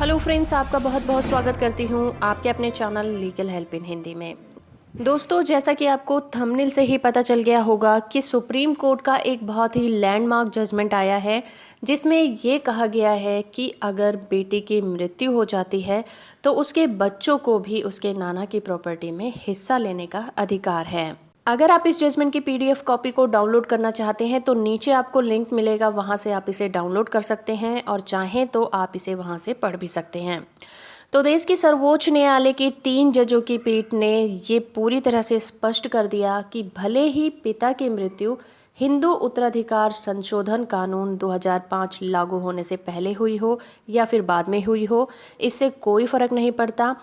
Hello friends, आपका बहुत बहुत स्वागत करती हूँ आपके अपने channel legal help in Hindi में। दोस्तों, जैसा कि आपको थंबनेल से ही पता चल गया होगा कि सुप्रीम कोर्ट का एक बहुत ही लैंडमार्क जजमेंट आया है, जिसमें ये कहा गया है कि अगर बेटी की मृत्यु हो जाती है तो उसके बच्चों को भी उसके नाना की प्रॉपर्टी में हिस्सा लेने का अधिकार है। अगर आप इस जजमेंट की पीडीएफ कॉपी को डाउनलोड करना चाहते हैं तो नीचे आपको लिंक मिलेगा, वहां से आप इसे डाउनलोड कर सकते हैं और चाहें तो आप इसे वहां से पढ़ भी सकते हैं। तो देश की सर्वोच्च न्यायालय की 3 जजों की पीठ ने ये पूरी तरह से स्पष्ट कर दिया कि भले ही पिता की मृत्यु हिंदू उत्तराधिकार संशोधन कानून 2005 लागू होने से पहले हुई हो या फिर बाद में हुई हो, इससे कोई फर्क नहीं पड़ता।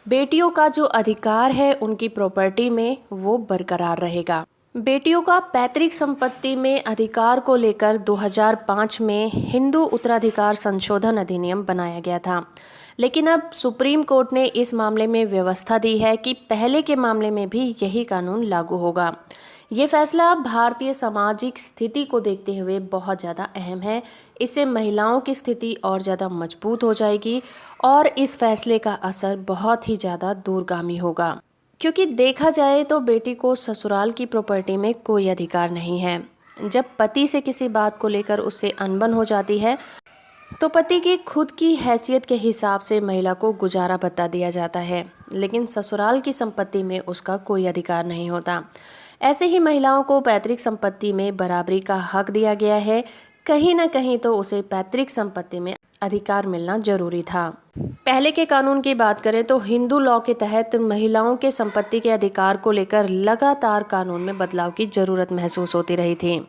बेटियों का जो अधिकार है उनकी प्रॉपर्टी में वो बरकरार रहेगा। बेटियों का पैतृक संपत्ति में अधिकार को लेकर 2005 में हिंदू उत्तराधिकार संशोधन अधिनियम बनाया गया था, लेकिन अब सुप्रीम कोर्ट ने इस मामले में व्यवस्था दी है कि पहले के मामले में भी यही कानून लागू होगा। ये फैसला भारतीय सामाजिक स्थिति को देखते हुए बहुत ज़्यादा अहम है। इससे महिलाओं की स्थिति और ज़्यादा मजबूत हो जाएगी और इस फैसले का असर बहुत ही ज़्यादा दूरगामी होगा, क्योंकि देखा जाए तो बेटी को ससुराल की प्रॉपर्टी में कोई अधिकार नहीं है। जब पति से किसी बात को लेकर उससे अनबन हो जाती है तो पति की खुद की हैसियत के हिसाब से महिला को गुजारा भत्ता दिया जाता है, लेकिन ससुराल की संपत्ति में उसका कोई अधिकार नहीं होता। ऐसे ही महिलाओं को पैतृक संपत्ति में बराबरी का हक दिया गया है। कहीं ना कहीं तो उसे पैतृक संपत्ति में अधिकार मिलना जरूरी था। पहले के कानून की बात करें तो हिंदू लॉ के तहत महिलाओं के संपत्ति के अधिकार को लेकर लगातार कानून में बदलाव की जरूरत महसूस होती रही थी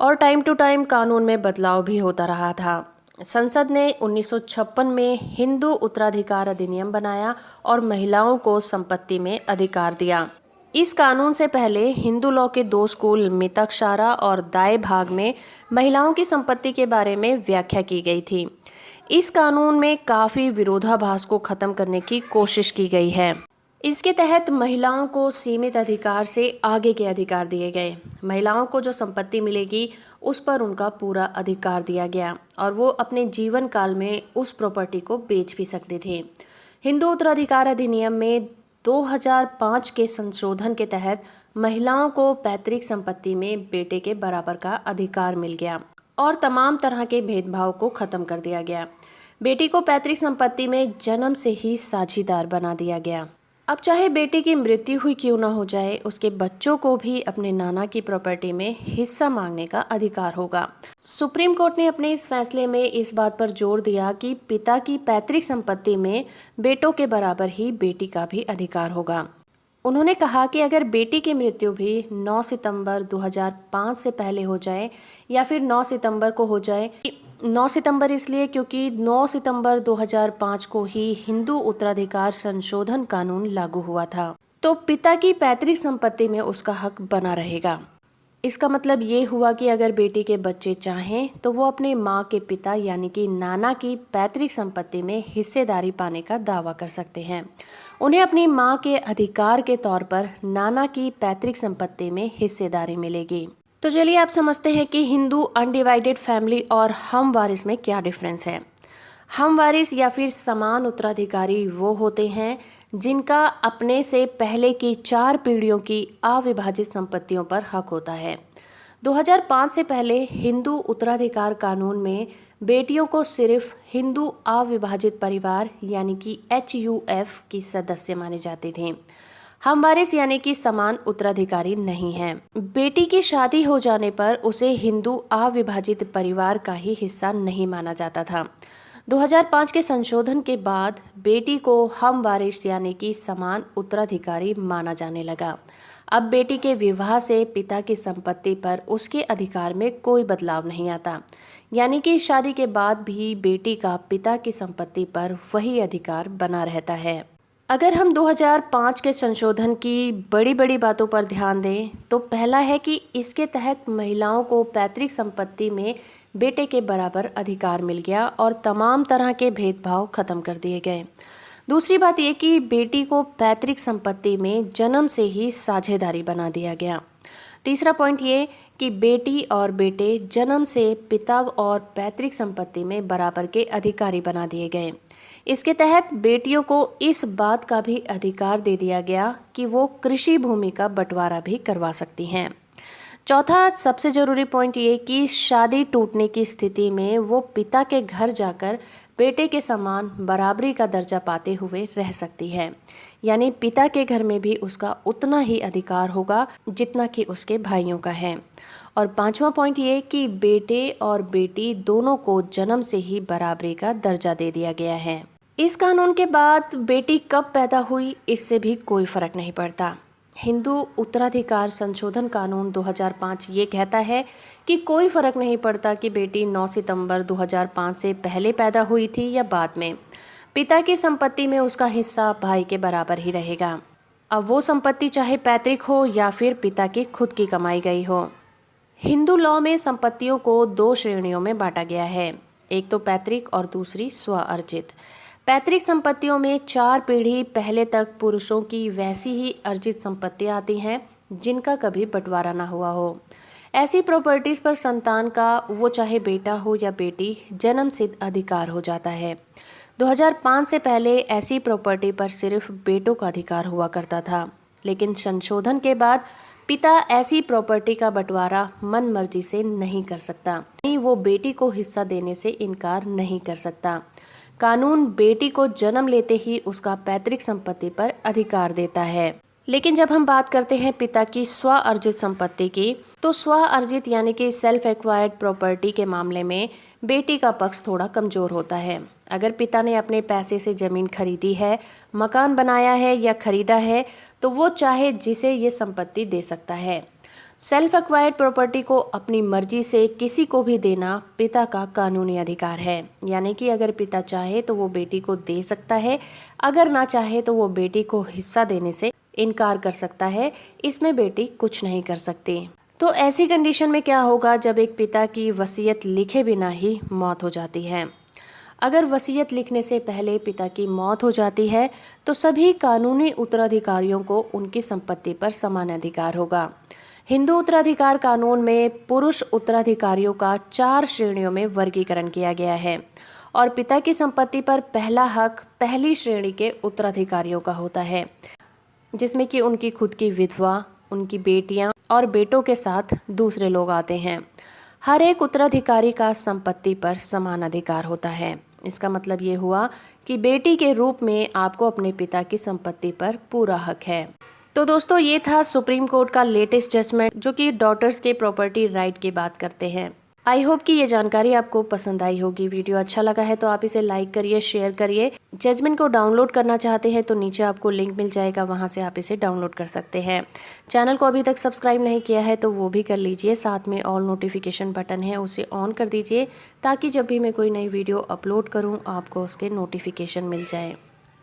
और टाइम टू टाइम कानून में बदलाव भी होता रहा था। संसद ने 1956 में हिंदू उत्तराधिकार अधिनियम बनाया और महिलाओं को संपत्ति में अधिकार दिया। इस कानून से पहले हिंदू लॉ के 2 स्कूल मितक्षारा और दाए भाग में महिलाओं की संपत्ति के बारे में व्याख्या की गई थी। इस कानून में काफ़ी विरोधाभास को ख़त्म करने की कोशिश की गई है। इसके तहत महिलाओं को सीमित अधिकार से आगे के अधिकार दिए गए। महिलाओं को जो संपत्ति मिलेगी उस पर उनका पूरा अधिकार दिया गया और वो अपने जीवन काल में उस प्रॉपर्टी को बेच भी सकते थे। हिंदू उत्तराधिकार अधिनियम में 2005 के संशोधन के तहत महिलाओं को पैतृक संपत्ति में बेटे के बराबर का अधिकार मिल गया और तमाम तरह के भेदभाव को खत्म कर दिया गया। बेटी को पैतृक संपत्ति में जन्म से ही साझीदार बना दिया गया। अब चाहे बेटी की मृत्यु हुई क्यों ना हो जाए, उसके बच्चों को भी अपने नाना की प्रॉपर्टी में हिस्सा मांगने का अधिकार होगा। सुप्रीम कोर्ट ने अपने इस फैसले में इस बात पर जोर दिया कि पिता की पैतृक संपत्ति में बेटों के बराबर ही बेटी का भी अधिकार होगा। उन्होंने कहा कि अगर बेटी की मृत्यु भी 9 सितंबर 2005 से पहले हो जाए या फिर 9 सितंबर को हो जाए, 9 सितंबर इसलिए क्योंकि 9 सितंबर 2005 को ही हिंदू उत्तराधिकार संशोधन कानून लागू हुआ था, तो पिता की पैतृक संपत्ति में उसका हक बना रहेगा। इसका मतलब ये हुआ कि अगर बेटी के बच्चे चाहें तो वो अपने माँ के पिता यानी कि नाना की पैतृक संपत्ति में हिस्सेदारी पाने का दावा कर सकते हैं। उन्हें अपनी माँ के अधिकार के तौर पर नाना की पैतृक संपत्ति में हिस्सेदारी मिलेगी। तो चलिए आप समझते हैं कि हिंदू अनडिवाइडेड फैमिली और हम वारिस में क्या डिफरेंस है। हम वारिस या फिर समान उत्तराधिकारी वो होते हैं जिनका अपने से पहले की 4 पीढ़ियों की अविभाजित संपत्तियों पर हक होता है। 2005 से पहले हिंदू उत्तराधिकार कानून में बेटियों को सिर्फ हिंदू अविभाजित परिवार यानी कि HUF की सदस्य माने जाते थे। हम वारिस यानी कि समान उत्तराधिकारी नहीं है। बेटी की शादी हो जाने पर उसे हिंदू अविभाजित परिवार का ही हिस्सा नहीं माना जाता था। 2005 के संशोधन के बाद बेटी को हम वारिस यानी कि समान उत्तराधिकारी माना जाने लगा। अब बेटी के विवाह से पिता की संपत्ति पर उसके अधिकार में कोई बदलाव नहीं आता, यानी कि शादी के बाद भी बेटी का पिता की संपत्ति पर वही अधिकार बना रहता है। अगर हम 2005 के संशोधन की बड़ी बड़ी बातों पर ध्यान दें तो पहला है कि इसके तहत महिलाओं को पैतृक संपत्ति में बेटे के बराबर अधिकार मिल गया और तमाम तरह के भेदभाव खत्म कर दिए गए। दूसरी बात यह कि बेटी को पैतृक संपत्ति में जन्म से ही साझेदारी बना दिया गया। तीसरा पॉइंट ये कि बेटी और बेटे जन्म से पिता और पैतृक संपत्ति में बराबर के अधिकारी बना दिए गए। इसके तहत बेटियों को इस बात का भी अधिकार दे दिया गया कि वो कृषि भूमि का बंटवारा भी करवा सकती हैं। चौथा सबसे जरूरी पॉइंट ये कि शादी टूटने की स्थिति में वो पिता के घर जाकर बेटे के समान बराबरी का दर्जा पाते हुए रह सकती है, यानी पिता के घर में भी उसका उतना ही अधिकार होगा जितना कि उसके भाइयों का है। और पांचवा पॉइंट ये कि बेटे और बेटी दोनों को जन्म से ही बराबरी का दर्जा दे दिया गया है। इस कानून के बाद बेटी कब पैदा हुई इससे भी कोई फर्क नहीं पड़ता। हिंदू उत्तराधिकार संशोधन कानून 2005 ये कहता है कि कोई फर्क नहीं पड़ता कि बेटी 9 सितंबर 2005 से पहले पैदा हुई थी या बाद में, पिता की संपत्ति में उसका हिस्सा भाई के बराबर ही रहेगा। अब वो संपत्ति चाहे पैतृक हो या फिर पिता की खुद की कमाई गई हो। हिंदू लॉ में संपत्तियों को 2 श्रेणियों में बांटा गया है, एक तो पैतृक और दूसरी स्व अर्जित। पैतृक संपत्तियों में 4 पीढ़ी पहले तक पुरुषों की वैसी ही अर्जित संपत्तियां आती हैं जिनका कभी बंटवारा ना हुआ हो। ऐसी प्रॉपर्टीज पर संतान का, वो चाहे बेटा हो या बेटी, जन्म सिद्ध अधिकार हो जाता है। 2005 से पहले ऐसी प्रॉपर्टी पर सिर्फ बेटों का अधिकार हुआ करता था, लेकिन संशोधन के बाद पिता ऐसी प्रॉपर्टी का बंटवारा मन मर्जी से नहीं कर सकता, नहीं वो बेटी को हिस्सा देने से इनकार नहीं कर सकता। कानून बेटी को जन्म लेते ही उसका पैतृक संपत्ति पर अधिकार देता है। लेकिन जब हम बात करते हैं पिता की स्व अर्जित संपत्ति की, तो स्व अर्जित यानी कि सेल्फ एक्वायर्ड प्रॉपर्टी के मामले में बेटी का पक्ष थोड़ा कमजोर होता है। अगर पिता ने अपने पैसे से जमीन खरीदी है, मकान बनाया है या खरीदा है, तो वो चाहे जिसे ये संपत्ति दे सकता है। सेल्फ एक्वायर्ड प्रॉपर्टी को अपनी मर्जी से किसी को भी देना पिता का कानूनी अधिकार है, यानी कि अगर पिता चाहे तो वो बेटी को दे सकता है, अगर ना चाहे तो वो बेटी को हिस्सा देने से इनकार कर सकता है। इसमें बेटी कुछ नहीं कर सकती। तो ऐसी कंडीशन में क्या होगा जब एक पिता की वसीयत लिखे बिना ही मौत हो जाती है। अगर वसीयत लिखने से पहले पिता की मौत हो जाती है तो सभी कानूनी उत्तराधिकारियों को उनकी संपत्ति पर समान अधिकार होगा। हिंदू उत्तराधिकार कानून में पुरुष उत्तराधिकारियों का 4 श्रेणियों में वर्गीकरण किया गया है और पिता की संपत्ति पर पहला हक पहली श्रेणी के उत्तराधिकारियों का होता है, जिसमें कि उनकी खुद की विधवा, उनकी बेटियां और बेटों के साथ दूसरे लोग आते हैं। हर एक उत्तराधिकारी का संपत्ति पर समान अधिकार होता है। इसका मतलब ये हुआ कि बेटी के रूप में आपको अपने पिता की संपत्ति पर पूरा हक है। तो दोस्तों, ये था सुप्रीम कोर्ट का लेटेस्ट जजमेंट जो कि डॉटर्स के प्रॉपर्टी राइट की बात करते हैं। आई होप कि ये जानकारी आपको पसंद आई होगी। वीडियो अच्छा लगा है तो आप इसे लाइक करिए, शेयर करिए। जजमेंट को डाउनलोड करना चाहते हैं तो नीचे आपको लिंक मिल जाएगा, वहां से आप इसे डाउनलोड कर सकते हैं। चैनल को अभी तक सब्सक्राइब नहीं किया है तो वो भी कर लीजिए। साथ में ऑल नोटिफिकेशन बटन है, उसे ऑन कर दीजिए ताकि जब भी मैं कोई नई वीडियो अपलोड करूँ आपको उसके नोटिफिकेशन मिल जाए।